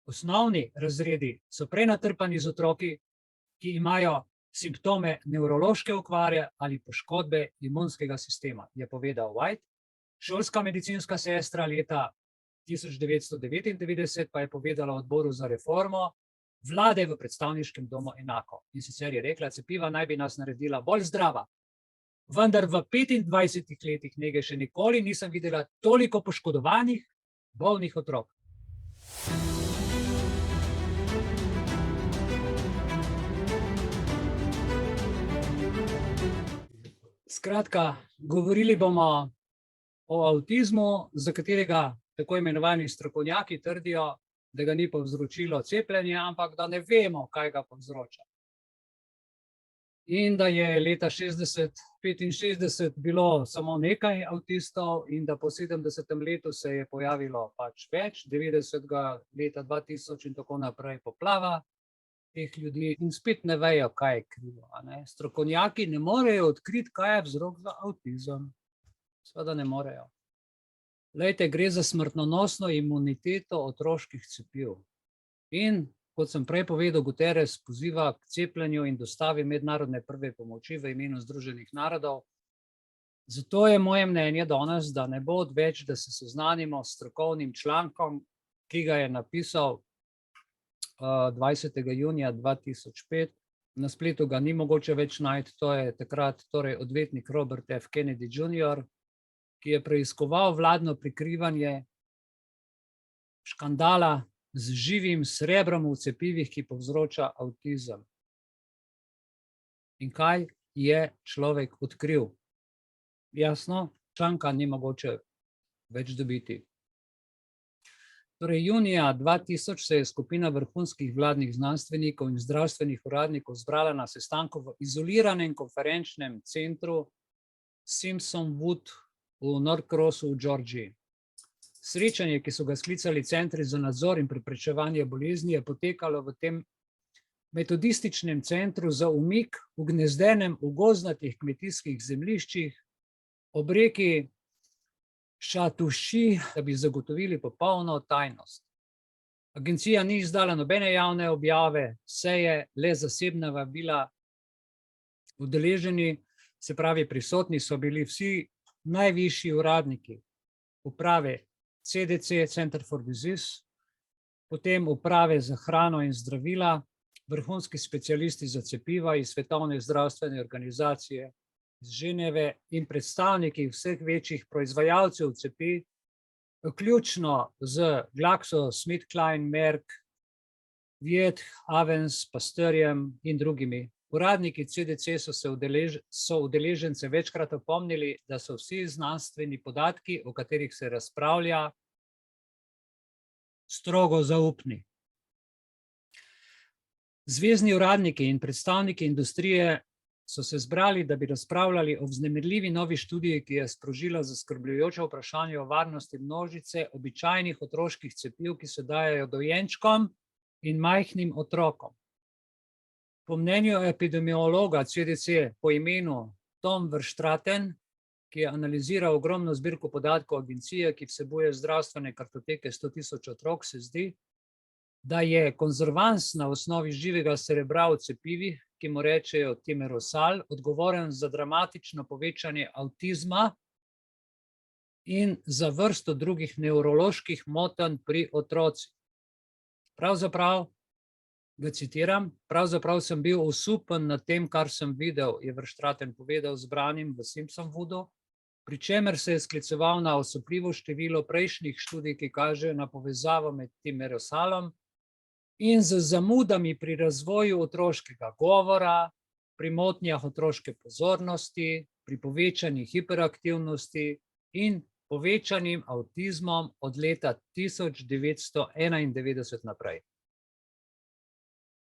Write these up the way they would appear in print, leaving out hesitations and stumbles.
Osnovni razredi so prenatrpani z otroki, ki imajo simptome nevrološke okvare ali poškodbe imunskega sistema, je povedal White. Šolska medicinska sestra leta 1999 pa je povedala odboru za reformo vlade v predstavniškem domu enako. In sicer je rekla, cepiva naj bi nas naredila bolj zdrava. Vendar v 25 letih nege še nikoli nisem videla toliko poškodovanih, bolnih otrok. Skratka, govorili bomo o avtizmu, za katerega tako imenovani strokovnjaki trdijo, da ga ni povzročilo cepljenje, ampak da ne vemo, kaj ga povzroča. In da je leta 65 bilo samo nekaj avtistov in da po 70. letu se je pojavilo pač več, 90. leta 2000 in tako naprej poplava teh ljudi in spet ne vejo, kaj je krivo. Strokovnjaki ne morejo odkriti, kaj je vzrok za avtizem. Seveda ne morejo. Glejte, gre za smrtonosno imuniteto otroških cepiv. In kot sem prej povedal, Guterres poziva k cepljenju in dostavi mednarodne prve pomoči v imenu Združenih narodov. Zato je moje mnenje danes, da ne bo odveč, da se seznanimo s strokovnim člankom, ki ga je napisal 20. junija 2005. Na spletu ga ni mogoče več najti, to je takrat odvetnik Robert F. Kennedy Jr., ki je preiskoval vladno prikrivanje škandala z živim srebrom v cepivih, ki povzroča avtizem. In kaj je človek odkril? Jasno, članka ni mogoče več dobiti. Torej, junija 2000 se je skupina vrhunskih vladnih znanstvenikov in zdravstvenih uradnikov zbrala na sestanku v izoliranem konferenčnem centru Simpson Wood v Norcrossu v Georgiji. Srečanje, ki so ga sklicali centri za nadzor in preprečevanje bolezni, je potekalo v tem metodističnem centru za umik v gnezdenem v gozdnatih kmetijskih zemljiščih ob reki Šatuši, da bi zagotovili popolno tajnost. Agencija ni izdala nobene javne objave, seje, le zasebna vabila. Udeleženi, se pravi prisotni, so bili vsi najvišji uradniki uprave CDC, Center for Disease, potem uprave za hrano in zdravila, vrhunski specialisti za cepiva iz Svetovne zdravstvene organizacije iz Ženeve in predstavniki vseh večjih proizvajalcev cepiv, vključno z GlaxoSmithKline, Merck, Viet, Avens, Pasteurjem in drugimi. Uradniki CDC so udeležence večkrat opomnili, da so vsi znanstveni podatki, o katerih se razpravlja, strogo zaupni. Zvezni uradniki in predstavniki industrije so se zbrali, da bi razpravljali o vznemirljivi novi študiji, ki je sprožila zaskrbljujoče vprašanje o varnosti množice običajnih otroških cepiv, ki se dajejo dojenčkom in majhnim otrokom. Po mnenju epidemiologa CDC po imenu Tom Verstraeten, ki je analiziral ogromno zbirko podatkov agencije, ki vsebuje zdravstvene kartoteke 100.000 otrok, se zdi, da je konzervans na osnovi živega srebra v cepivih, ki mu rečejo timerosal, odgovoren za dramatično povečanje avtizma in za vrsto drugih nevroloških motenj pri otrocih. Pravzaprav, ga citiram, pravzaprav sem bil osupen nad tem, kar sem videl, je Verstraeten povedal zbranim v Simpson Woodu, pri čemer se je skliceval na osupljivo število prejšnjih študij, ki kažejo na povezavo med timerosalom in z zamudami pri razvoju otroškega govora, pri motnjah otroške pozornosti, pri povečani hiperaktivnosti in povečanim avtizmom od leta 1991 naprej.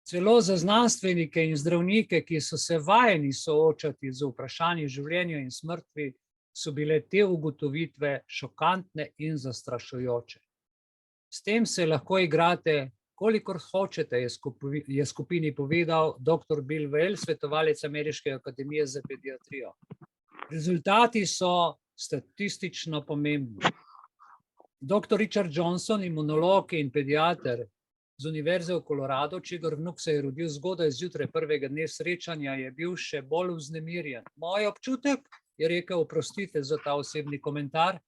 Celo za znanstvenike in zdravnike, ki so se vajeni soočati z vprašanji življenja in smrti, so bile te ugotovitve šokantne in zastrašujoče. S tem se lahko igrate, kolikor hočete, je skupini povedal dr. Bill Weil, svetovalec Ameriške akademije za pediatrijo. Rezultati so statistično pomembni. Dr. Richard Johnson, imunolog in pediater z Univerze v Koloradu, čigar vnuk se je rodil zgodaj zjutraj prvega dne srečanja, je bil še bolj vznemirjen. Moj občutek, je rekel, oprostite za ta osebni komentar,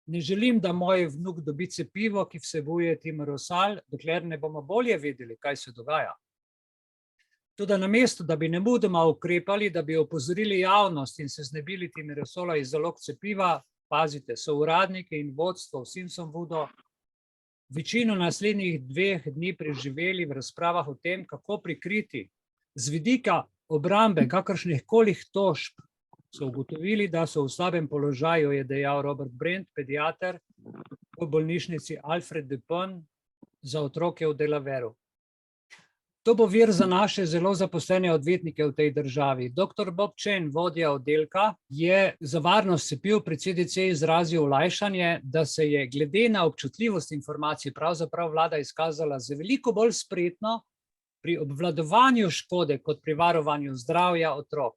ne želim, da moj vnuk dobi cepivo, ki vsebuje timerosal, dokler ne bomo bolje vedeli, kaj se dogaja. Toda namesto, da bi nemudoma ukrepali, da bi opozorili javnost in se znebili timerosola iz zalog cepiva, pazite, so uradniki in vodstvo v Simpsonwoodu večino naslednjih 2 dni preživeli v razpravah o tem, kako prikriti z vidika obrambe kakršnih kolih tožb. So ugotovili, da so v slabem položaju, je dejal Robert Brent, pediater v bolnišnici Alfred Dupont za otroke v Delawareu. To bo vir za naše zelo zaposlene odvetnike v tej državi. Dr. Bob Chen, vodja oddelka, je za varnost cepiv pri CDC izrazil olajšanje, da se je glede na občutljivost informacij pravzaprav vlada izkazala za veliko bolj spretno pri obvladovanju škode kot pri varovanju zdravja otrok.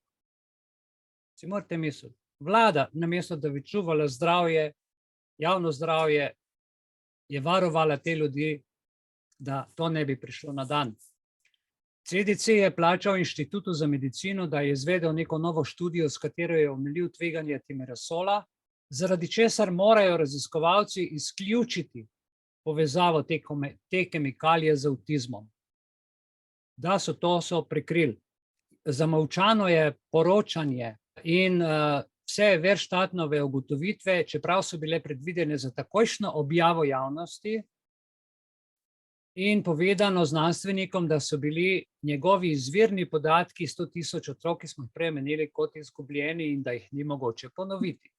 Si morate misliti, vlada, namesto da bi čuvala zdravje, javno zdravje, je varovala te ljudi, da to ne bi prišlo na dan. CDC je plačal Inštitutu za medicino, da je izvedel neko novo študijo, s katero je omilil tveganje timerosola, zaradi česar morajo raziskovalci izključiti povezavo te kemikalije z avtizmom. Da so prekrili. Zamolčano je poročanje in vse Verštatnove ugotovitve, čeprav so bile predvidene za takojšnjo objavo javnosti, in povedano znanstvenikom, da so bili njegovi izvirni podatki 100.000 otrok, ki smo jih prej omenili, kot izgubljeni in da jih ni mogoče ponoviti.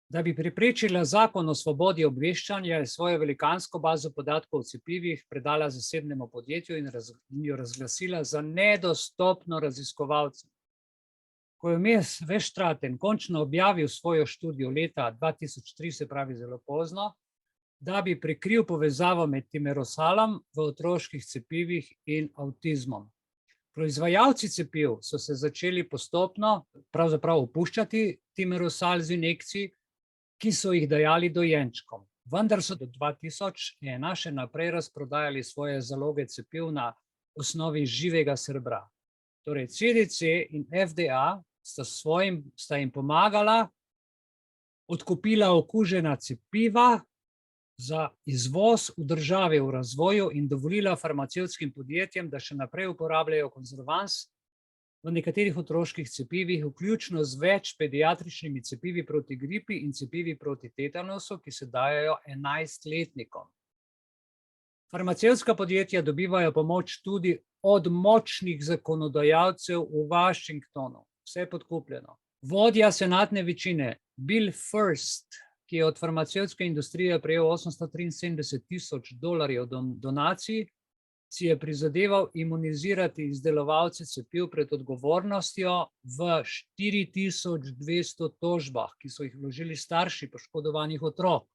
Da bi preprečila zakon o svobodi obveščanja, je svojo velikansko bazo podatkov o cepivih predala zasebnemu podjetju in jo razglasila za nedostopno raziskovalcem. Ko je vmes Verstraeten končno objavil svojo študijo leta 2003, se pravi zelo pozno, da bi prekril povezavo med timerosalom v otroških cepivih in avtizmom. Proizvajalci cepiv so se začeli postopno pravzaprav opuščati timerosal z injekcij, ki so jih dajali dojenčkom. Vendar so do 2001 še naprej razprodajali svoje zaloge cepiv na osnovi živega srebra. Torej CDC in FDA sta jim pomagala, odkupila okužena cepiva za izvoz v države v razvoju in dovolila farmacevtskim podjetjem, da še naprej uporabljajo konzervans v nekaterih otroških cepivih, vključno z več pediatričnimi cepivi proti gripi in cepivi proti tetanusu, ki se dajejo 11-letnikom. Farmacevtska podjetja dobivajo pomoč tudi od močnih zakonodajalcev v Washingtonu. Vse je podkupljeno. Vodja senatne večine, Bill First, ki je od farmacevtske industrije prejel $873,000 donacij, si je prizadeval imunizirati izdelovalce cepiv pred odgovornostjo v 4200 tožbah, ki so jih vložili starši poškodovanih otrok.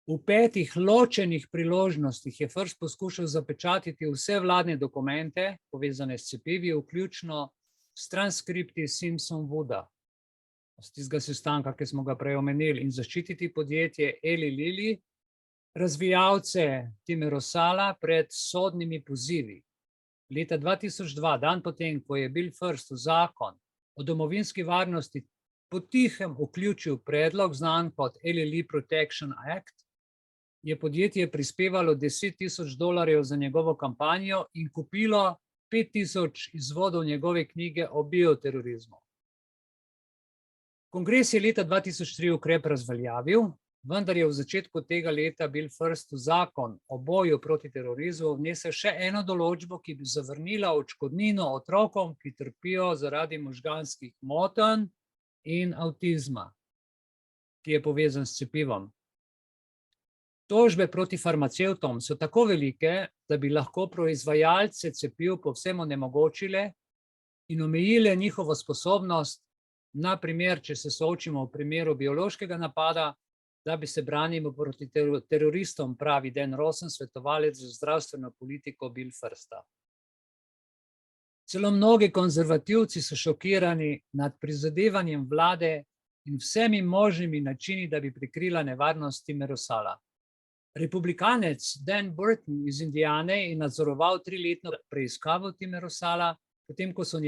V 5 ločenih priložnostih je First poskušal zapečatiti vse vladne dokumente, povezane s cepivi, vključno s transkripti Simpsonwooda, z tistega sestanka, ki smo ga prej omenili, in zaščititi podjetje Eli Lilly, razvijalce timerosala, pred sodnimi pozivi. Leta 2002, dan potem, ko je Bill First v zakon o domovinski varnosti potihem vključil predlog, znan kot Eli Lilly Protection Act, je podjetje prispevalo $10,000 za njegovo kampanjo in kupilo 5,000 izvodov njegove knjige o bioterorizmu. Kongres je leta 2003 ukrep razveljavil, vendar je v začetku tega leta Bill First v zakon o boju proti terorizmu vnesel še eno določbo, ki bi zavrnila odškodnino otrokom, ki trpijo zaradi možganskih motenj in avtizma, ki je povezan s cepivom. Tožbe proti farmacevtom so tako velike, da bi lahko proizvajalce cepiv povsem onemogočile in omejile njihovo sposobnost, na primer, če se soočimo v primeru biološkega napada, da bi se branili proti teroristom, pravi Dan Rosen, svetovalec za zdravstveno politiko Bill Firsta. Celo mnogi konzervativci so šokirani nad prizadevanjem vlade in vsemi možnimi načini, da bi prikrila nevarnost timerosala. Republikanec Dan Burton iz Indiane je nadzoroval 3-letno preiskavo Timerosala, potem ko so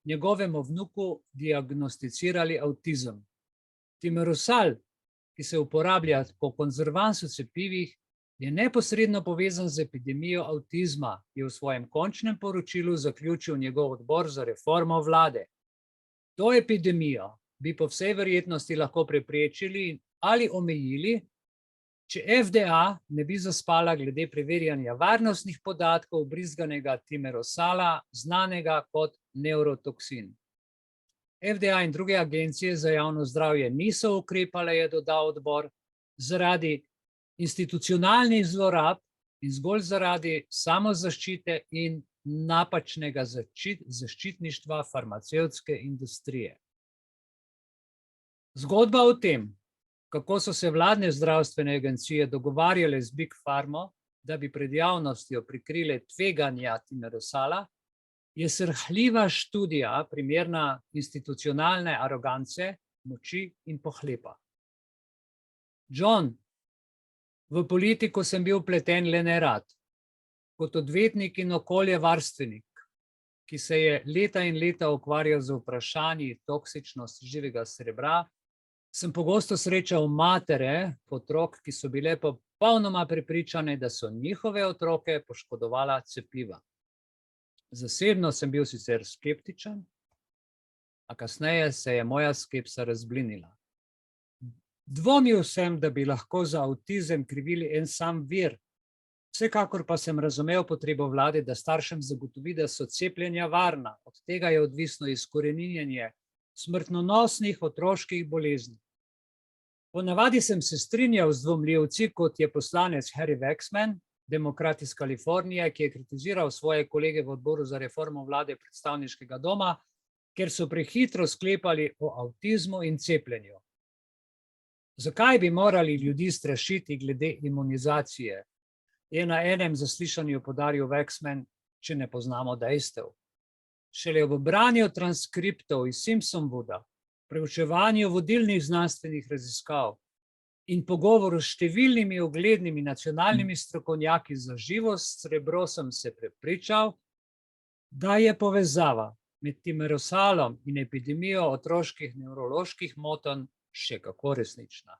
njegovemu vnuku diagnosticirali avtizem. Timerosal, ki se uporablja po konzervansu cepivih, je neposredno povezan z epidemijo avtizma, je v svojem končnem poročilu zaključil njegov odbor za reformo vlade. To epidemijo bi po vsej verjetnosti lahko preprečili ali omejili, če FDA ne bi zaspala glede preverjanja varnostnih podatkov brizganega Timerosala, znanega kot neurotoksin. FDA in druge agencije za javno zdravje niso ukrepale, je dodal odbor, zaradi institucionalnih zlorab in zgolj zaradi samozaščite in napačnega zaščitništva farmacevtske industrije. Zgodba o tem, kako so se vladne zdravstvene agencije dogovarjale z Big Pharmo, da bi pred javnostjo prikrile tveganja Timerosala, je srhljiva študija primerna institucionalne arogance, moči in pohlepa. John, v politiko sem bil vpleten le nerad. Kot odvetnik in okoljevarstvenik, ki se je leta in leta ukvarjal z vprašanji toksičnosti živega srebra, sem pogosto srečal matere otrok, ki so bile popolnoma prepričane, da so njihove otroke poškodovala cepiva. Zasebno sem bil sicer skeptičen, a kasneje se je moja skepsa razblinila. Dvomil sem, da bi lahko za avtizem krivili en sam vir. Vsekakor pa sem razumel potrebo vlade, da staršem zagotovi, da so cepljenja varna. Od tega je odvisno izkoreninjenje smrtonosnih otroških bolezni. Ponavadi sem se strinjal z dvomljivci, kot je poslanec Harry Waxman, demokrat iz Kalifornije, ki je kritiziral svoje kolege v odboru za reformo vlade predstavniškega doma, ker so prehitro sklepali o avtizmu in cepljenju. Zakaj bi morali ljudi strašiti glede imunizacije? Je na enem zaslišanju podaril Waxman, če ne poznamo dejstev. Šele v branju transkriptov iz Simpsonwooda, preučevanju vodilnih znanstvenih raziskav in pogovoru s številnimi uglednimi nacionalnimi strokovnjaki za živo srebro sem se prepričal, da je povezava med Timerosalom in epidemijo otroških nevroloških motenj še kako resnična.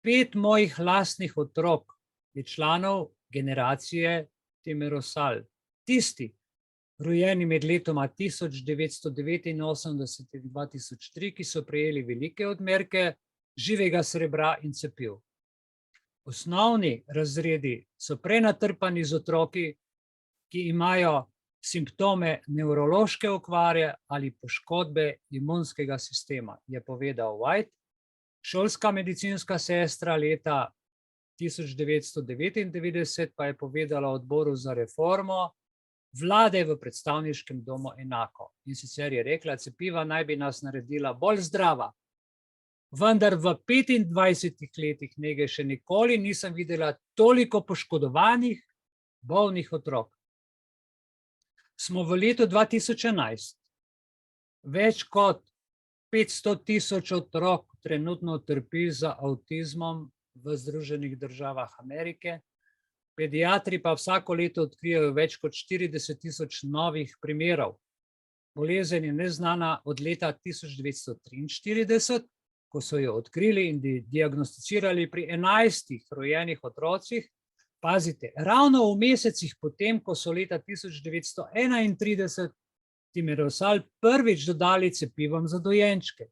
5 mojih lastnih otrok je članov generacije Timerosal. Tisti, rojeni med letoma 1989 in 2003, ki so prejeli velike odmerke živega srebra in cepiv. Osnovni razredi so prenatrpani z otroki, ki imajo simptome nevrološke okvare ali poškodbe imunskega sistema, je povedal White, šolska medicinska sestra leta 1999 pa je povedala odboru za reformo vlade v predstavniškem domu enako. In sicer je rekla, cepiva naj bi nas naredila bolj zdrava. Vendar v 25 letih nege še nikoli nisem videla toliko poškodovanih, bolnih otrok. Smo v letu 2011. Več kot 500,000 otrok trenutno trpi za avtizmom v Združenih državah Amerike. Pediatri pa vsako leto odkrijajo več kot 40,000 novih primerov. Bolezen je neznana od leta 1943, ko so jo odkrili in diagnosticirali pri 11 rojenih otrocih. Pazite, ravno v mesecih potem, ko so leta 1931 Timerosal prvič dodali cepivom za dojenčke.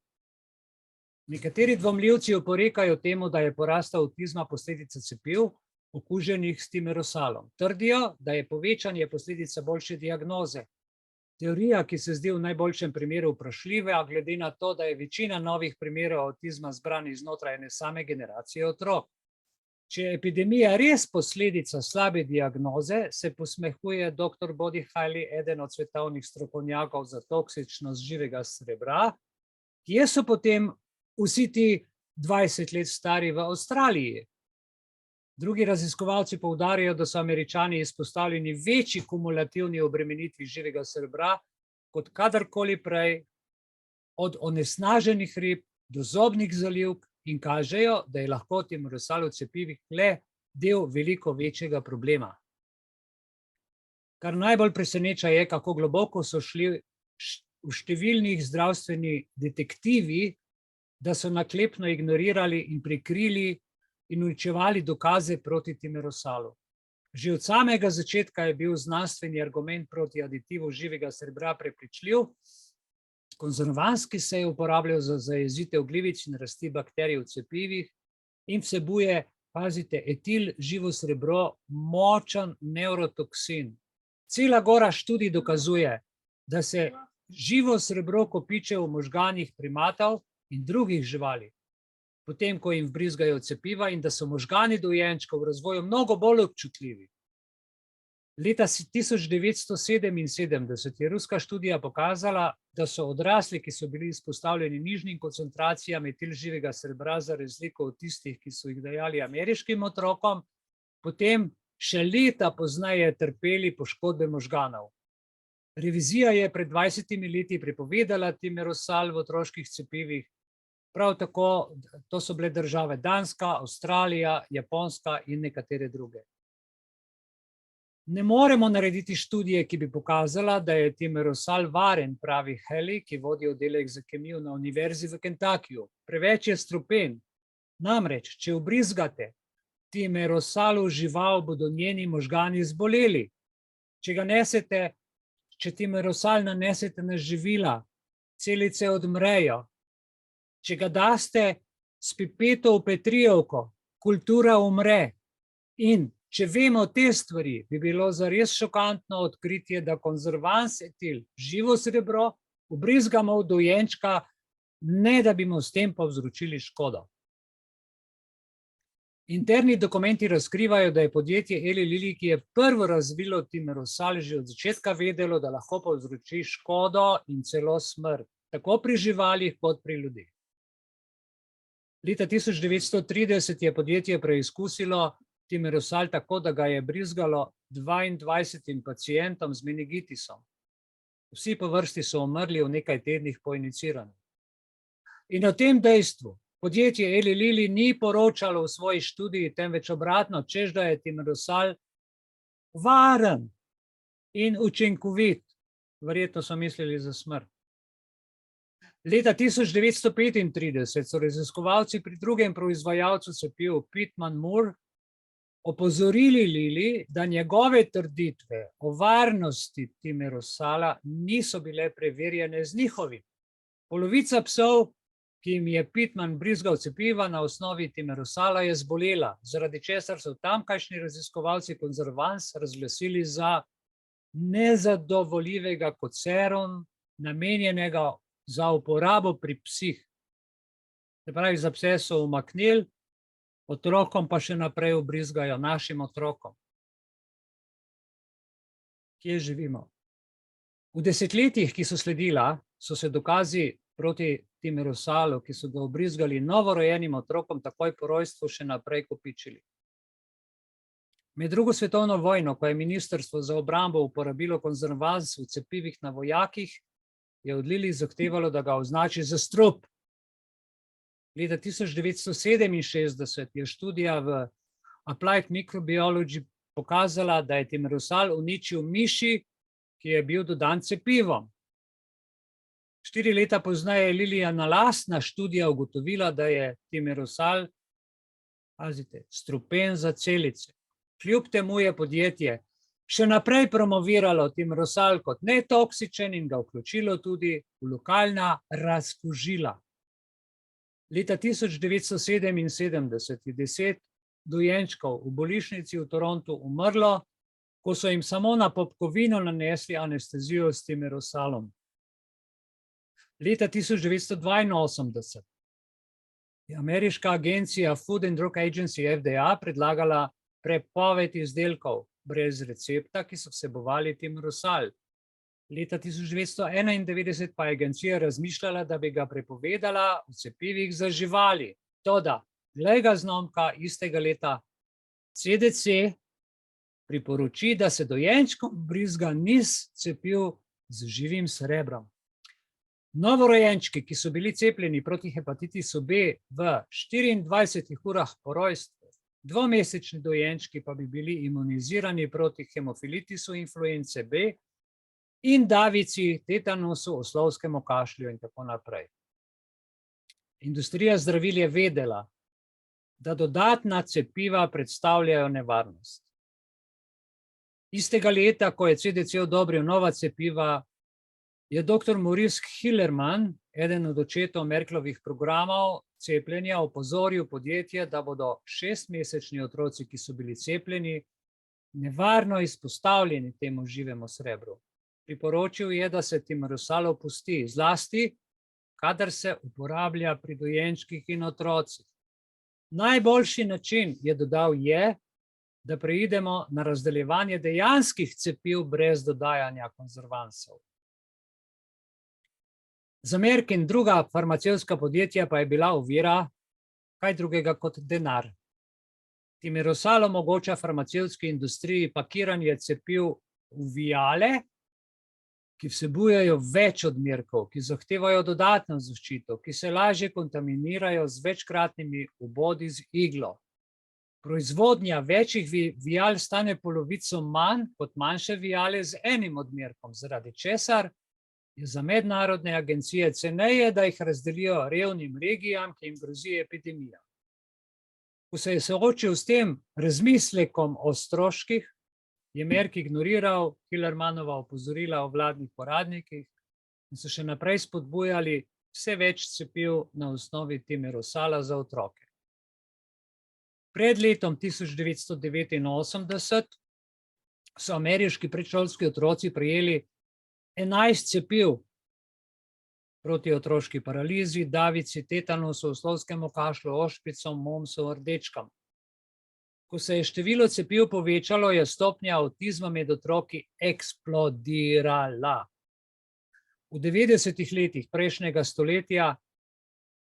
Nekateri dvomljivci oporekajo temu, da je porast avtizma posledica cepiv, okuženih s Timerosalom. Trdijo, da je povečanje posledica boljše diagnoze. Teorija, ki se zdi v najboljšem primeru vprašljiva, glede na to, da je večina novih primerov avtizma zbranih znotraj ene same generacije otrok. Če je epidemija res posledica slabe diagnoze, se posmehuje dr. Bodhi Haley, eden od svetovnih strokovnjakov za toksičnost živega srebra, kje so potem vsi ti 20 let stari v Avstraliji. Drugi raziskovalci poudarjajo, da so Američani izpostavljeni večji kumulativni obremenitvi živega srebra kot kadarkoli prej, od onesnaženih rib do zobnih zalivk in kažejo, da je lahko timerosal v cepivih le del veliko večjega problema. Kar najbolj preseneča je, kako globoko so šli v številnih zdravstveni detektivi, da so naklepno ignorirali in prikrili in uničevali dokaze proti timerosalu. Že od samega začetka je bil znanstveni argument proti aditivu živega srebra prepričljiv. Konzervans, ki se je uporabljal za zajezitev glivic in rasti bakterij v cepivih in vsebuje, pazite, etil živo srebro, močan nevrotoksin. Cela gora študij dokazuje, da se živo srebro kopiče v možganih primatov in drugih živali, potem ko jim vbrizgajo cepiva, in da so možgani dojenčkov v razvoju mnogo bolj občutljivi. Leta 1977 je ruska študija pokazala, da so odrasli, ki so bili izpostavljeni nižjim koncentracijam etil živega srebra za razliko od tistih, ki so jih dajali ameriškim otrokom, potem še leta pozneje trpeli poškodbe možganov. Revizija je pred 20 leti prepovedala timerosal v otroških cepivih. Prav tako, to so bile države Danska, Avstralija, Japonska in nekatere druge. Ne moremo narediti študije, ki bi pokazala, da je timerosal varen, pravi Haley, ki vodi oddelek za kemijo na Univerzi v Kentuckyju. Preveč je strupen. Namreč, če vbrizgate timerosal v žival, bodo njeni možgani zboleli. Če timerosal nanesete na živila, celice odmrejo. Če ga daste s pipeto v petrijevko, kultura umre. In če vemo te stvari, bi bilo zares šokantno odkritje, da konzervans etil, živo srebro, vbrizgamo v dojenčka, ne da bi mu s tem povzročili škodo. Interni dokumenti razkrivajo, da je podjetje Eli Lilly, ki je prvo razvilo timerosal, že od začetka vedelo, da lahko povzroči škodo in celo smrt, tako pri živalih kot pri ljudeh. Leta 1930 je podjetje preizkusilo timerosal tako, da ga je brizgalo 22 pacientom z meningitisom. Vsi po vrsti so umrli v nekaj tednih po injiciranju. In o tem dejstvu podjetje Eli Lilly ni poročalo v svoji študiji, temveč obratno, češ da je timerosal varen in učinkovit. Verjetno so mislili za smrt. Leta 1935 so raziskovalci pri drugem proizvajalcu cepiv Pittman Moore opozorili Lilly, da njegove trditve o varnosti timerosala niso bile preverjene z njihovim. Polovica psov, ki jim je Pittman brizgal cepiva na osnovi timerosala, je zbolela, zaradi česar so tamkajšnji raziskovalci konzervans razglasili za nezadovoljivega kot serum, namenjenega za uporabo pri psih. Se pravi, za pse so umaknili, otrokom pa še naprej vbrizgajo, našim otrokom. Kje živimo? V desetletjih, ki so sledila, so se dokazi proti timerosalu, ki so ga vbrizgali novorojenim otrokom takoj po rojstvu, še naprej kopičili. Med drugo svetovno vojno, ko je Ministrstvo za obrambo uporabilo konzervans v cepivih na vojakih, je od Lilly zahtevalo, da ga označi za strup. Leta 1967 je študija v Applied Microbiology pokazala, da je timerosal uničil miši, ki je bil dodan cepivom. 4 leta pozneje je Lillyjeva lastna študija ugotovila, da je timerosal, pazite, strupen za celice. Kljub temu je podjetje še naprej promoviralo timerosal kot netoksičen in ga vključilo tudi v lokalna razkužila. Leta 1977 je 10 dojenčkov v bolnišnici v Torontu umrlo, ko so jim samo na popkovino nanesli anestezijo s timerosalom. Leta 1982 je ameriška agencija Food and Drug Agency FDA predlagala prepoved izdelkov brez recepta, ki so vsebovali timerosal. Leta 1991 pa je agencija razmišljala, da bi ga prepovedala v cepivih za živali. Toda, glej ga zlomka, istega leta CDC priporoči, da se dojenčkom vbrizga niz cepiv z živim srebrom. Novorojenčki, ki so bili cepljeni proti hepatitisu B v 24 urah po rojstvu, dvomesečni dojenčki pa bi bili imunizirani proti hemofilitisu influence B in davici, tetanusu, oslovskemu kašlju in tako naprej. Industrija zdravil je vedela, da dodatna cepiva predstavljajo nevarnost. Istega leta, ko je CDC odobril nova cepiva, je dr. Maurice Hillerman, eden od očetov Merklovih programov cepljenja, opozoril podjetje, da bodo 6-mesečni otroci, ki so bili cepljeni, nevarno izpostavljeni temu živemu srebru. Priporočil je, da se timerosal opusti, zlasti, kadar se uporablja pri dojenčkih in otrocih. Najboljši način, je dodal, je, da preidemo na razdeljevanje dejanskih cepiv brez dodajanja konzervansov. Za Merck in druga farmacevtska podjetja pa je bila ovira kaj drugega kot denar. Timerosal omogoča farmacevtski industriji pakiranje cepiv v viale, ki vsebujejo več odmerkov, ki zahtevajo dodatno zaščito, ki se lažje kontaminirajo z večkratnimi vbodi z iglo. Proizvodnja večjih vial stane polovico manj kot manjše viale z enim odmerkom, zaradi česar je za mednarodne agencije ceneje, da jih razdelijo revnim regijam, ki jim grozi epidemija. Ko se je soočil s tem razmislekom o stroških, je Merck ignoriral Hillermanova opozorila o vladnih uradnikih in so še naprej spodbujali vse več cepiv na osnovi timerosala za otroke. Pred letom 1989 so ameriški predšolski otroci prejeli 11 cepiv proti otroški paralizi, davici, tetanusu, oslovskemu kašlju, ošpicom, mumsu, rdečkam. Ko se je število cepiv povečalo, je stopnja avtizma med otroki eksplodirala. V 90-ih letih prejšnjega stoletja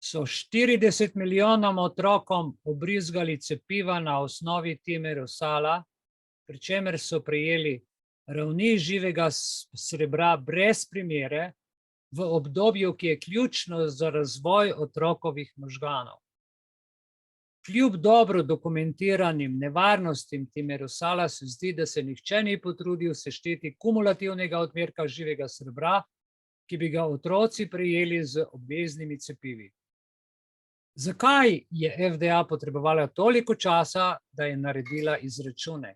so 40 milijonom otrokom obrizgali cepiva na osnovi timerosala, pri čemer so prejeli ravni živega srebra brez primere v obdobju, ki je ključno za razvoj otrokovih možganov. Kljub dobro dokumentiranim nevarnostim timerosala se zdi, da se nihče ni potrudil sešteti kumulativnega odmerka živega srebra, ki bi ga otroci prejeli z obveznimi cepivi. Zakaj je FDA potrebovala toliko časa, da je naredila izračune?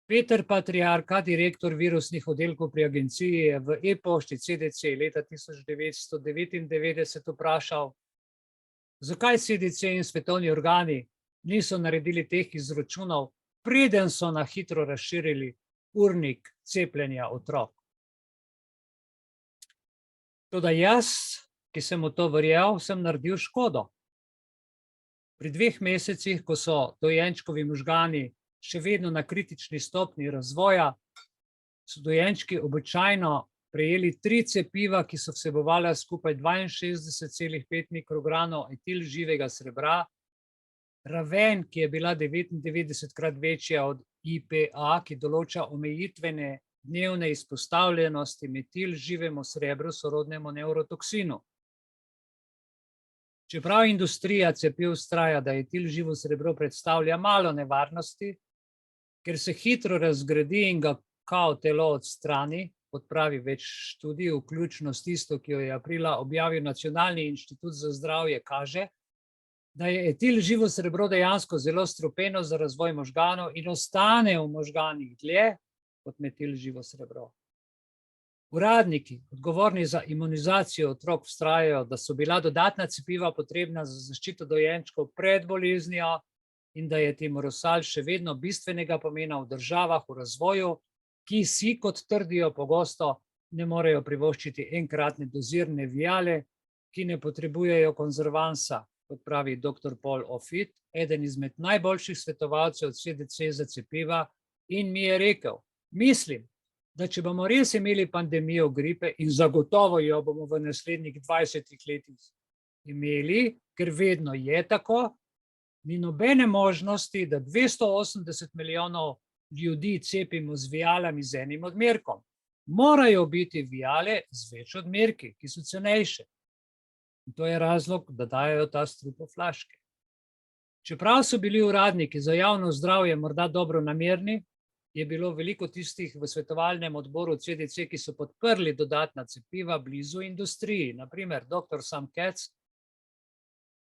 Peter Patriarka, direktor virusnih oddelkov pri agenciji, je v e-pošti CDC leta 1999 vprašal, zakaj CDC in svetovni organi niso naredili teh izračunov, preden so na hitro razširili urnik cepljenja otrok. Toda jaz, ki sem v to verjel, sem naredil škodo. Pri 2 mesecih, ko so dojenčkovi možgani še vedno na kritični stopnji razvoja, so dojenčki običajno prejeli 3 cepiva, ki so vsebovala skupaj 62,5 mikrogramov etil živega srebra, raven, ki je bila 99-krat večja od IPA, ki določa omejitvene dnevne izpostavljenosti metil živemu srebru, sorodnemu nevrotoksinu. Čeprav industrija cepiv vztraja, da etil živo srebro predstavlja malo nevarnosti, ker se hitro razgradi in ga kao telo odstrani, kot pravi več študij, vključno s tisto, ki jo je aprila objavil Nacionalni inštitut za zdravje, kaže, da je etil živo srebro dejansko zelo strupeno za razvoj možganov in ostane v možganih dlje kot metil živo srebro. Uradniki, odgovorni za imunizacijo otrok, vztrajajo, da so bila dodatna cepiva potrebna za zaščito dojenčkov pred boleznijo in da je timerosal še vedno bistvenega pomena v državah v razvoju, ki si, kot trdijo pogosto, ne morejo privoščiti enkratne dozirne viale, ki ne potrebujejo konzervansa, kot pravi dr. Paul Offit, eden izmed najboljših svetovalcev CDC za cepiva, in mi je rekel, mislim, da če bomo res imeli pandemijo gripe in zagotovo jo bomo v naslednjih 20 letih imeli, ker vedno je tako, ni nobene možnosti, da 280 milijonov ljudi cepimo z vialami z enim odmerkom. morajo biti vijale z več odmerki, ki so cenejše. In to je razlog, da dajo ta strup v flaške. Čeprav so bili uradniki za javno zdravje morda dobronamerni, je bilo veliko tistih v svetovalnem odboru CDC, ki so podprli dodatna cepiva blizu industriji. Na primer, dr. Sam Katz,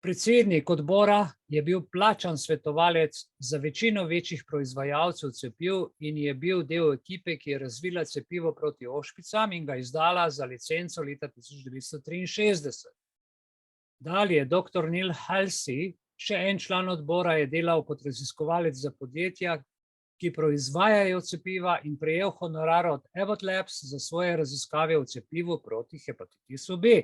predsednik odbora, je bil plačan svetovalec za večino večjih proizvajalcev cepiv in je bil del ekipe, ki je razvila cepivo proti ošpicam in ga izdala za licenco leta 1963. Dalje, dr. Neil Halsey, še en član odbora, je delal kot raziskovalec za podjetja, ki proizvajajo cepiva in prejel honorar od Abbott Labs za svoje raziskave o cepivu proti hepatitisu B.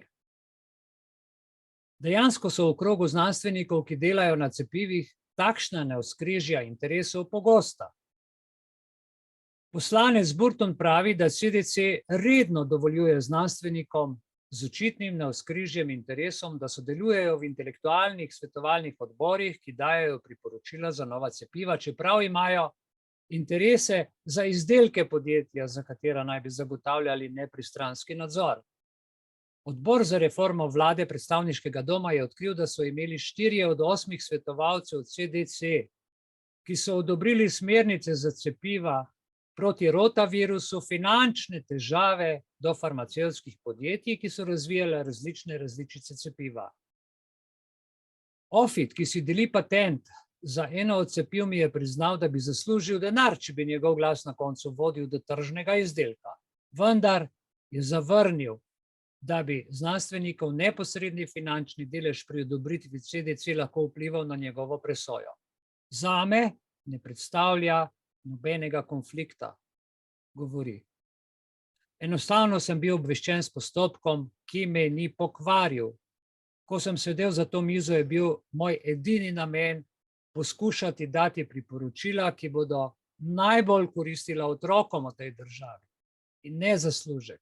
Dejansko so v krogu znanstvenikov, ki delajo na cepivih, takšna navzkrižja interesov pogosta. Poslanec Burton pravi, da CDC redno dovoljuje znanstvenikom z očitnim navzkrižjem interesom, da sodelujejo v intelektualnih svetovalnih odborih, ki dajejo priporočila za nova cepiva, čeprav imajo interese za izdelke podjetja, za katera naj bi zagotavljali nepristranski nadzor. Odbor za reformo vlade predstavniškega doma je odkril, da so imeli 4 od 8 svetovalcev CDC, ki so odobrili smernice za cepiva proti rotavirusu, finančne težave do farmacevtskih podjetij, ki so razvijale različne različice cepiva. Ofit, ki si deli patent za eno od cepiv, mi je priznal, da bi zaslužil denar, če bi njegov glas na koncu vodil do tržnega izdelka. Vendar je zavrnil, da bi znanstvenikov neposredni finančni delež pri odobritvi CDC lahko vplival na njegovo presojo. Zame ne predstavlja nobenega konflikta, govori. Enostavno sem bil obveščen s postopkom, ki me ni pokvaril. Ko sem sedel za to mizo, je bil moj edini namen poskušati dati priporočila, ki bodo najbolj koristila otrokom v tej državi in ne zaslužek.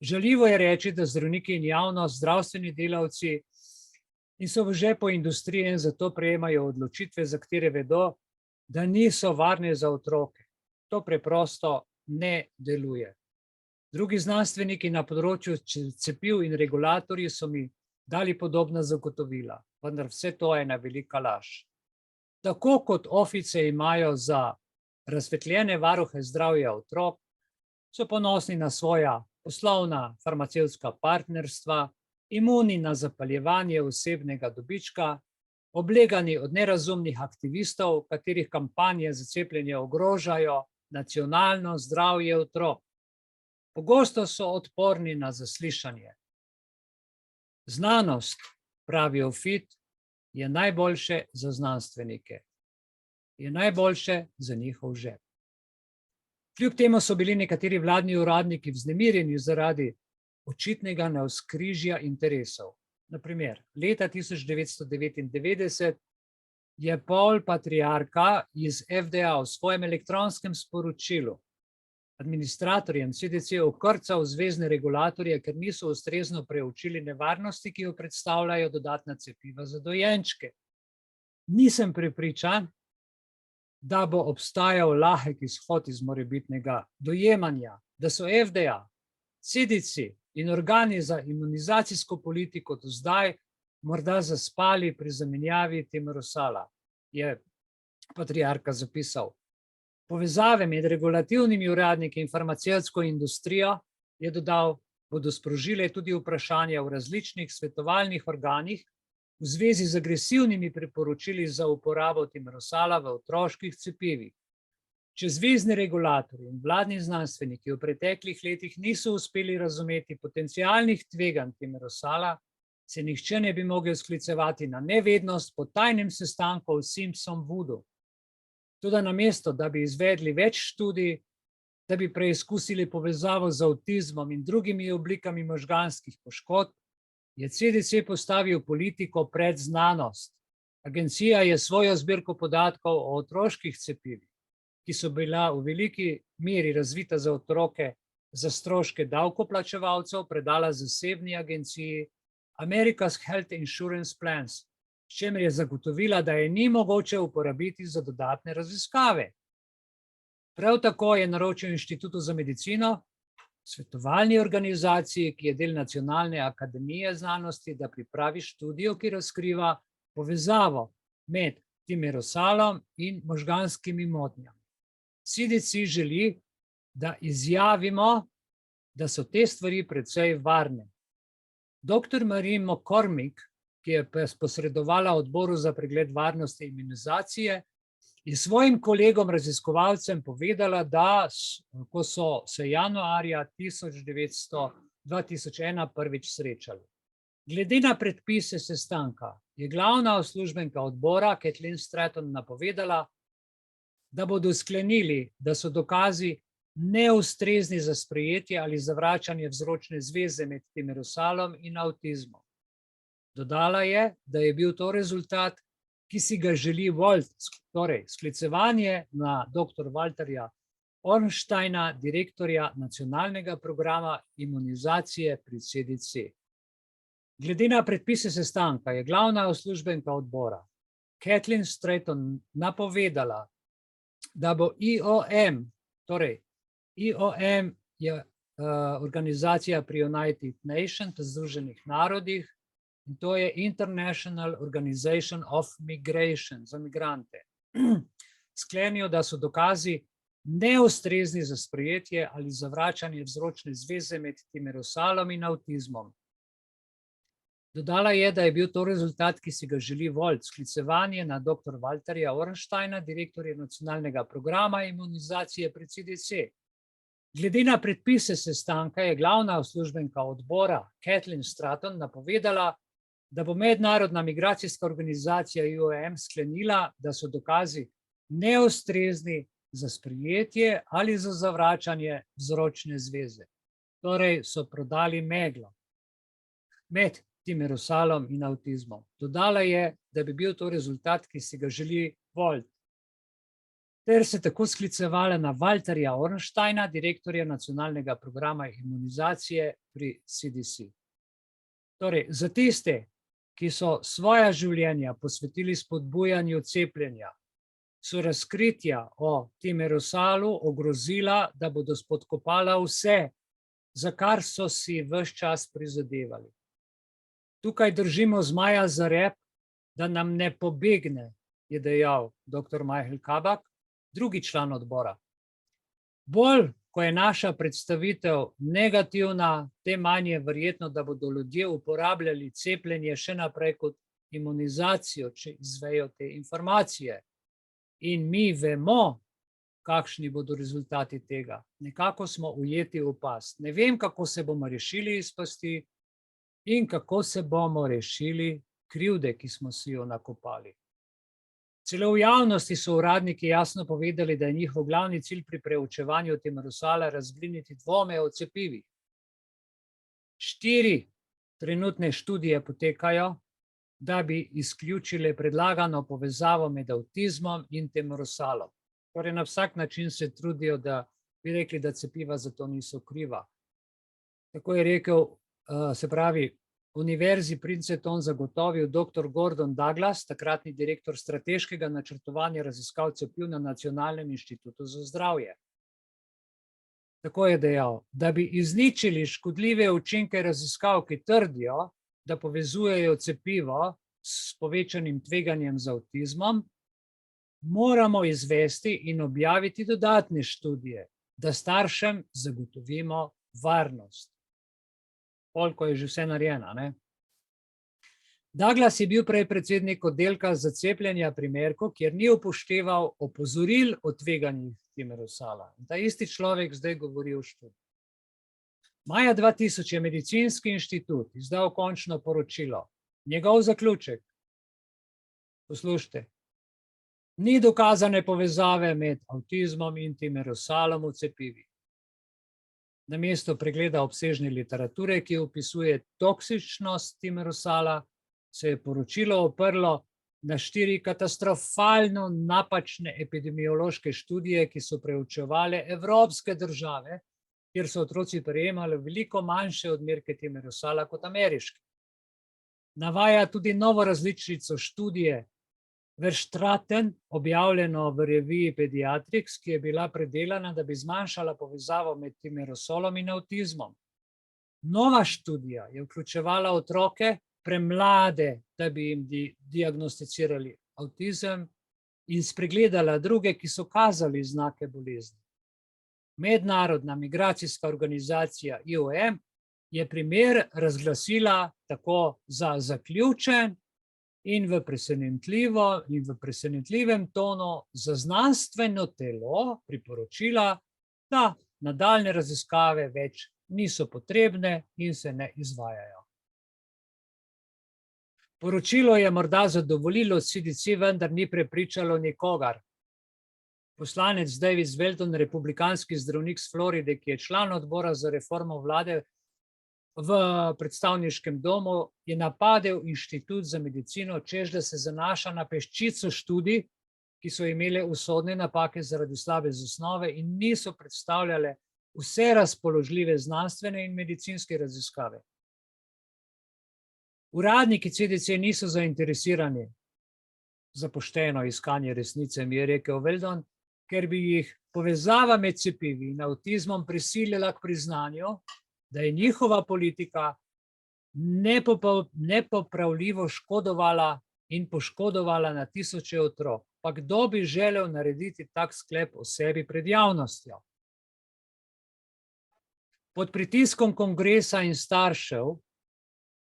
Žaljivo je reči, da zdravniki in javnost, zdravstveni delavci in so v žepu industrije in zato prejemajo odločitve, za katere vedo, da niso varne za otroke. To preprosto ne deluje. Drugi znanstveniki na področju cepiv in regulatorji so mi dali podobna zagotovila, vendar vse to je ena velika laž. Tako kot ofice imajo za razsvetljene varuhe zdravja otrok, so ponosni na svoja poslovna farmacevtska partnerstva, imuni na zapaljevanje osebnega dobička, oblegani od nerazumnih aktivistov, katerih kampanje za cepljenje ogrožajo nacionalno zdravje otrok. Pogosto so odporni na zaslišanje. Znanost, pravi Ofit, je najboljše za znanstvenike. Je najboljše za njihov žep. Kljub temu so bili nekateri vladni uradniki vznemirjeni zaradi očitnega navzkrižja interesov. Na primer, leta 1999 je Paul Patriarka iz FDA v svojem elektronskem sporočilu administratorjem CDC okrcal zvezne regulatorje, ker niso ustrezno preučili nevarnosti, ki jo predstavljajo dodatna cepiva za dojenčke. Nisem prepričan, da bo obstajal lahek izhod iz morebitnega dojemanja, da so FDA, CDC in organi za imunizacijsko politiko do zdaj morda zaspali pri zamenjavi Timrosala, je Patriarka zapisal. Povezave med regulativnimi uradniki in farmacevtsko industrijo, je dodal, bodo sprožile tudi vprašanja v različnih svetovalnih organih v zvezi z agresivnimi priporočili za uporabo Timrosala v otroških cepivih. Če zvezni regulatorji in vladni znanstveniki v preteklih letih niso uspeli razumeti potencialnih tveganj Timrosala, se nihče ne bi mogel sklicevati na nevednost po tajnem sestanku v Simpson Woodu. Toda namesto, da bi izvedli več študij, da bi preizkusili povezavo z avtizmom in drugimi oblikami možganskih poškodb, je CDC postavil politiko pred znanost. Agencija je svojo zbirko podatkov o otroških cepivih, ki so bila v veliki meri razvita za otroke za stroške davkoplačevalcev, predala zasebni agenciji America's Health Insurance Plans, s čimer je zagotovila, da je ni mogoče uporabiti za dodatne raziskave. Prav tako je naročil Inštitutu za medicino, svetovalni organizaciji, ki je del Nacionalne akademije znanosti, da pripravi študijo, ki razkriva povezavo med timerosalom in možganskimi motnjami. CDC želi, da izjavimo, da so te stvari precej varne. Dr. Marie McCormick, ki je posredovala odboru za pregled varnosti imunizacije, je svojim kolegom raziskovalcem povedala, da ko so se januarja 2001 prvič srečali. Glede na predpise sestanka je glavna uslužbenka odbora Kathleen Stratton napovedala, da bodo sklenili, da so dokazi neustrezni za sprejetje ali zavračanje vzročne zveze med timerosalom in avtizmom. Dodala je, da je bil to rezultat, ki si ga želi Walt, torej sklicevanje na dr. Walterja Ornsteina, direktorja nacionalnega programa imunizacije pri CDC. Glede na predpise sestanka je glavna uslužbenka odbora Kathleen Stratton napovedala, da bo IOM, torej IOM je organizacija pri United Nations, Združenih narodih, in to je International Organization of Migration za migrante. Sklenil, da so dokazi neustrezni za sprejetje ali zavračanje vzročne zveze med timerosalom in avtizmom. Dodala je, da je bil to rezultat, ki si ga želi Walt, sklicevanje na dr. Walterja Ornsteina, direktorja nacionalnega programa imunizacije pri CDC. Glede na predpise sestanka je glavna uslužbenka odbora Kathleen Stratton napovedala, da bo mednarodna migracijska organizacija IOM sklenila, da so dokazi neustrezni za sprejetje ali za zavračanje vzročne zveze. Torej so prodali meglo med timerosalom in avtizmom. Dodala je, da bi bil to rezultat, ki si ga želi Walt, ter se tako sklicevala na Walterja Ornsteina, direktorja nacionalnega programa imunizacije pri CDC. Torej, za tiste, ki so svoja življenja posvetili spodbujanju cepljenja, so razkritja o timerosalu ogrozila, da bodo spodkopala vse, za kar so si ves čas prizadevali. Tukaj držimo zmaja za rep, da nam ne pobegne, je dejal dr. Michael Kabak, drugi član odbora. Bolj, ko je naša predstavitev negativna, tem manj je verjetno, da bodo ljudje uporabljali cepljenje še naprej kot imunizacijo, če izvejo te informacije. In mi vemo, kakšni bodo rezultati tega. Nekako smo ujeti v past. Ne vem, kako se bomo rešili iz pasti in kako se bomo rešili krivde, ki smo si jo nakopali. Celo v javnosti so uradniki jasno povedali, da je njihov glavni cilj pri preučevanju timerosala razbliniti dvome o cepivih. 4 trenutne študije potekajo, da bi izključile predlagano povezavo med avtizmom in timerosalom. Torej na vsak način se trudijo, da bi rekli, da cepiva za to niso kriva. Tako je rekel, se pravi, Univerzi Princeton zagotovil dr. Gordon Douglas, takratni direktor strateškega načrtovanja raziskav cepiv na Nacionalnem inštitutu za zdravje. Tako je dejal, da bi izničili škodljive učinke raziskav, ki trdijo, da povezujejo cepivo s povečanim tveganjem za avtizmom, moramo izvesti in objaviti dodatne študije, da staršem zagotovimo varnost. Koliko je že vse narejeno, ne? Douglas je bil prej predsednik oddelka za cepljenja pri Merku, kjer ni upošteval opozoril o tveganjih timerosala. Ta isti človek zdaj govori o študiji. Maja 2000 je Medicinski inštitut izdal končno poročilo. Njegov zaključek, poslušajte, ni dokazane povezave med avtizmom in timerosalom v cepivih. Namesto pregleda obsežne literature, ki opisuje toksičnost timerosala, se je poročilo oprlo na 4 katastrofalno napačne epidemiološke študije, ki so preučevale evropske države, kjer so otroci prejemali veliko manjše odmerke timerosala kot ameriški. Navaja tudi novo različico študije Verstraten, objavljeno v reviji Pediatrics, ki je bila predelana, da bi zmanjšala povezavo med timerosolom in avtizmom. Nova študija je vključevala otroke premlade, da bi jim diagnosticirali avtizem in spregledala druge, ki so kazali znake bolezni. Mednarodna migracijska organizacija IOM je primer razglasila tako za zaključen in v presenetljivem tonu za znanstveno telo priporočila, da nadaljnje raziskave več niso potrebne in se ne izvajajo. Poročilo je morda zadovoljilo CDC, vendar ni prepričalo nikogar. Poslanec Davis Welton, republikanski zdravnik z Floride, ki je član odbora za reformo vlade v predstavniškem domu, je napadel Inštitut za medicino, češ da se zanaša na peščico študij, ki so imele usodne napake zaradi slabe zasnove in niso predstavljale vse razpoložljive znanstvene in medicinske raziskave. Uradniki CDC niso zainteresirani za pošteno iskanje resnice, mi je rekel Weldon, ker bi jih povezava med cepivi in avtizmom prisilila k priznanju, da je njihova politika nepopravljivo škodovala in poškodovala na tisoče otrok. Pa kdo bi želel narediti tak sklep o sebi pred javnostjo? Pod pritiskom kongresa in staršev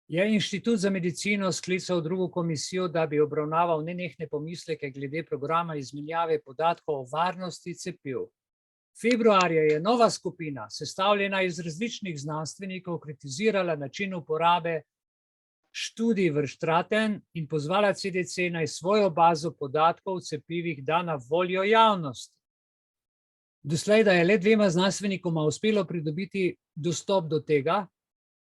je Inštitut za medicino sklical drugo komisijo, da bi obravnaval nenehne pomisleke glede programa izmenjave podatkov o varnosti cepiv. Februarja je nova skupina, sestavljena iz različnih znanstvenikov, kritizirala način uporabe študij Verstraten in pozvala CDC naj svojo bazo podatkov o cepivih da na voljo javnosti. Doslej da je le 2 znanstvenikoma uspelo pridobiti dostop do tega,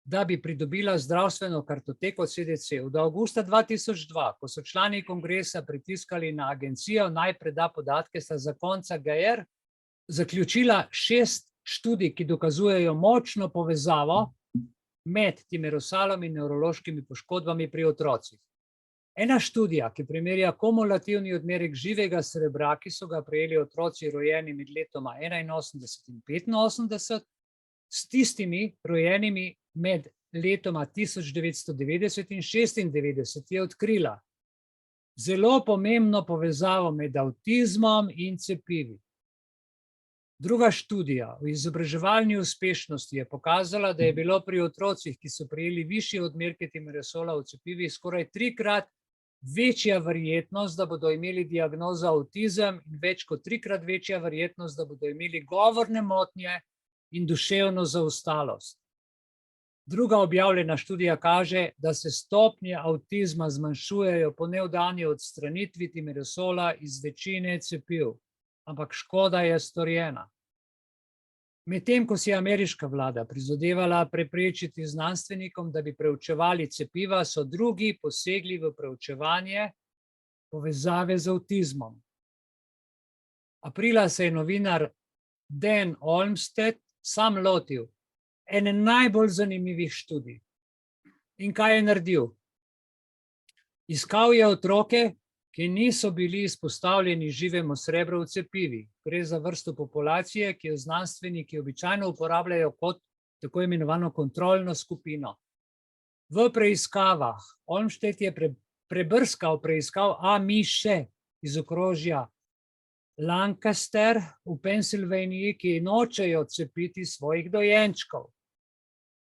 da bi pridobila zdravstveno kartoteko CDC. Od avgusta 2002, ko so člani kongresa pritiskali na agencijo, naj preda podatke, sta zakonca Geyer zaključila 6 študij, ki dokazujejo močno povezavo med timerosalom in nevrološkimi poškodbami pri otrocih. Ena študija, ki primerja kumulativni odmerek živega srebra, ki so ga prejeli otroci rojeni med letoma 81 in 85, s tistimi rojenimi med letoma 1990 in 96, je odkrila zelo pomembno povezavo med avtizmom in cepivi. Druga študija o izobraževalni uspešnosti je pokazala, da je bilo pri otrocih, ki so prejeli višje odmerke timerosola v cepivih, skoraj 3-krat večja verjetnost, da bodo imeli diagnozo avtizem in več kot 3-krat večja verjetnost, da bodo imeli govorne motnje in duševno zaostalost. Druga objavljena študija kaže, da se stopnje avtizma zmanjšujejo po nevdanji odstranitvi timerosola iz večine cepiv, ampak škoda je storjena. Medtem ko si je ameriška vlada prizadevala preprečiti znanstvenikom, da bi preučevali cepiva, so drugi posegli v preučevanje povezave z avtizmom. Aprila se je novinar Dan Olmsted sam lotil ene najbolj zanimivih študij. In kaj je naredil? Iskal je otroke, ki niso bili izpostavljeni živemu srebru v cepivih. Gre za vrsto populacije, ki jo znanstveniki običajno uporabljajo kot tako imenovano kontrolno skupino. V preiskavah Olmsted je preiskal amiše iz okrožja Lancaster v Pensilvaniji, ki nočejo cepiti svojih dojenčkov.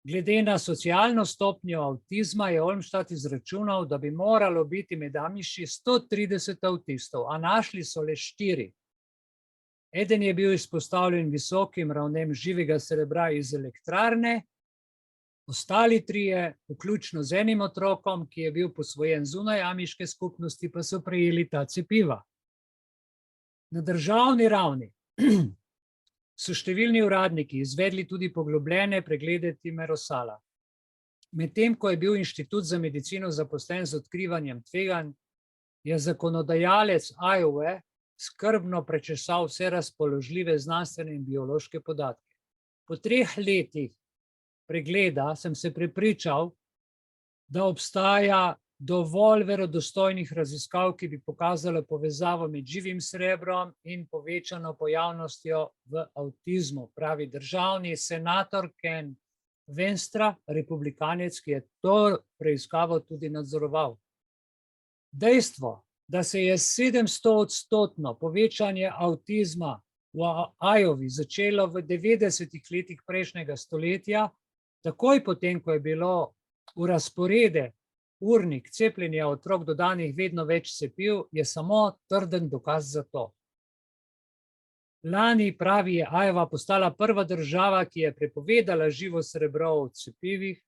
Glede na socialno stopnjo avtizma je Olmsted izračunal, da bi moralo biti med amiši 130 avtistov, a našli so le 4. Eden je bil izpostavljen visokim ravnem živega srebra iz elektrarne, ostali 3, vključno z enim otrokom, ki je bil posvojen zunaj amiške skupnosti, pa so prejeli ta cepiva. Na državni ravni so številni uradniki izvedli tudi poglobljene preglede timerosala. Medtem ko je bil Inštitut za medicino zaposlen z odkrivanjem tveganj, je zakonodajalec Iowa skrbno prečesal vse razpoložljive znanstvene in biološke podatke. Po 3 letih pregleda sem se prepričal, da obstaja dovolj verodostojnih raziskav, ki bi pokazale povezavo med živim srebrom in povečano pojavnostjo v avtizmu, pravi državni senator Ken Venstra, republikanec, ki je to preiskavo tudi nadzoroval. Dejstvo, da se je 700-odstotno povečanje avtizma v Iowi začelo v 90-ih letih prejšnjega stoletja, takoj potem, ko je bilo v razporede urnik cepljenja otrok dodanih vedno več cepiv, je samo trden dokaz za to. Lani, pravi, je Iowa postala prva država, ki je prepovedala živo srebro v cepivih,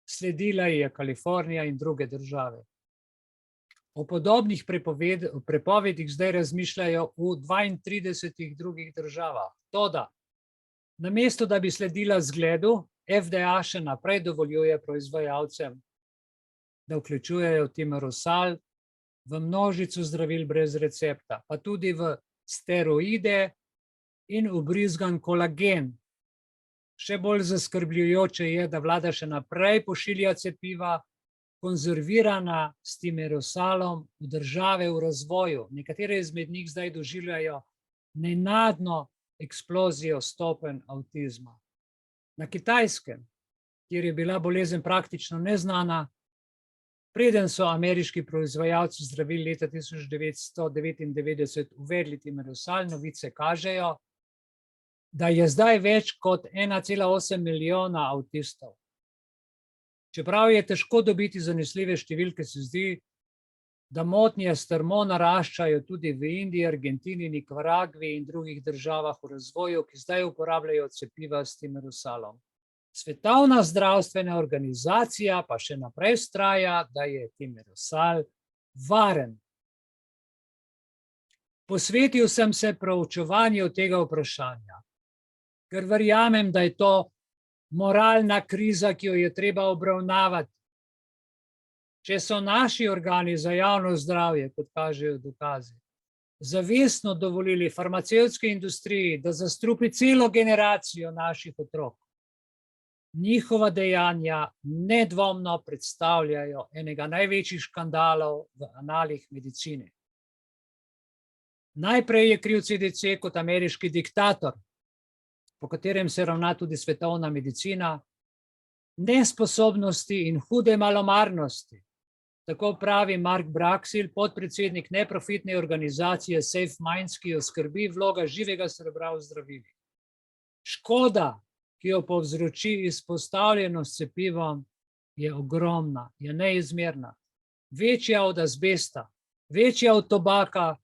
sledila je Kalifornija in druge države. O podobnih prepovedih zdaj razmišljajo v 32 drugih državah. Toda, namesto da bi sledila zgledu, FDA še naprej dovoljuje proizvajalcem, da vključujejo timerosal v množico zdravil brez recepta, pa tudi v steroide in vbrizgan kolagen. Še bolj zaskrbljujoče je, da vlada še naprej pošilja cepiva, konzervirana s timerosalom v države v razvoju. Nekatere izmed njih zdaj doživljajo nenadno eksplozijo stopenj avtizma. Na Kitajskem, kjer je bila bolezen praktično neznana, preden so ameriški proizvajalci zdravil leta 1999 uvedli timerosal, novice kažejo, da je zdaj več kot 1,8 milijona avtistov. Čeprav je težko dobiti zanesljive številke, se zdi, da motnje strmo naraščajo tudi v Indiji, Argentini, Nikaragvi in drugih državah v razvoju, ki zdaj uporabljajo cepiva s timerosalom. Svetovna zdravstvena organizacija pa še naprej vztraja, da je timerosal varen. Posvetil sem se proučevanju tega vprašanja, ker verjamem, da je to moralna kriza, ki jo je treba obravnavati. Če so naši organi za javno zdravje, kot kažejo dokazi, zavestno dovolili farmacevtski industriji, da zastrupi celo generacijo naših otrok, njihova dejanja nedvomno predstavljajo enega največjih škandalov v analih medicine. Najprej je kriv CDC kot ameriški diktator, po katerem se ravna tudi svetovna medicina, nesposobnosti in hude malomarnosti. Tako pravi Mark Braxil, podpredsednik neprofitne organizacije Safe Minds, ki jo skrbi vloga živega srebra v zdravilih. Škoda, ki jo povzroči izpostavljenost cepivom, je ogromna, je neizmerna. Večja od azbesta, večja od tobaka,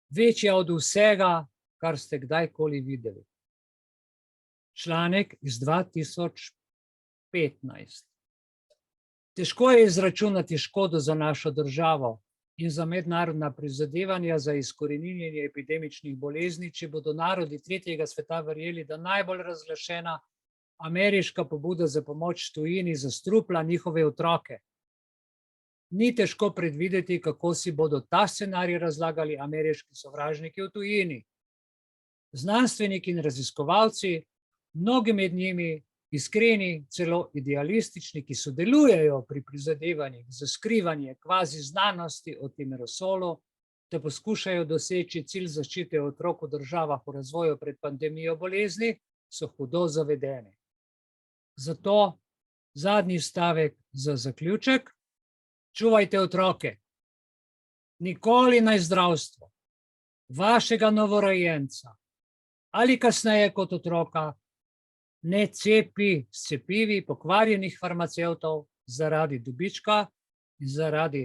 večja od vsega, kar ste kdajkoli videli. Članek iz 2015. Težko je izračunati škodo za našo državo in za mednarodna prizadevanja za izkoreninjenje epidemičnih bolezni, če bodo narodi tretjega sveta verjeli, da najbolj razglašena ameriška pobuda za pomoč tujini zastrupla njihove otroke. Ni težko predvideti, kako si bodo ta scenarij razlagali ameriški sovražniki v tujini. Znanstveniki in raziskovalci, mnogi med njimi iskreni, celo idealistični, ki sodelujejo pri prizadevanjih za skrivanje kvazi znanosti o timerosolu, da poskušajo doseči cilj zaščite otrok v državah v razvoju pred pandemijo bolezni, so hudo zavedeni. Zato zadnji stavek za zaključek: čuvajte otroke. Nikoli naj zdravstvo vašega novorojenca ali kasneje kot otroka ne cepi s cepivi pokvarjenih farmacevtov zaradi dobička in zaradi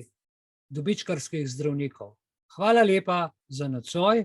dobičkarskih zdravnikov. Hvala lepa za nocoj.